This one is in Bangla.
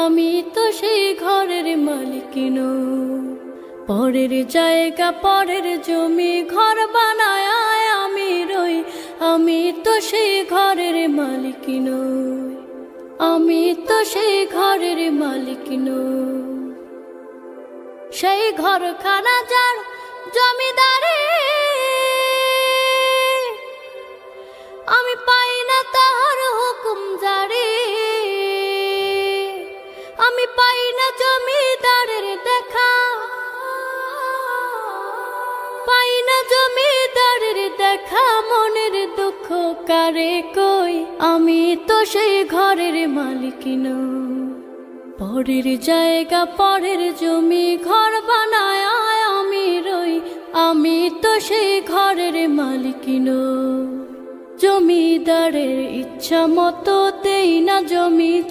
আমি তো সেই ঘরের মালিক নই। পরের জায়গা পরের জমি ঘর বানায় আমি রই, আমি তো সেই ঘরের মালিক নই। আমি তো সেই ঘরের মালিক নই। সেই ঘরখানা যার জমিদারে, আমি পাই না তাহার হুকুম জারি। আমি পাই না জমিদারের দেখা, পাই না জমিদারের দেখা। মনের দুঃখ কারে কই, আমি তো সেই ঘরের মালিক নই। পরের জায়গা পরের জমি ঘর বানায় আমি রই, আমি তো সেই ঘরের মালিক নই। জমিদারের ইচ্ছা মতো দেই না জমি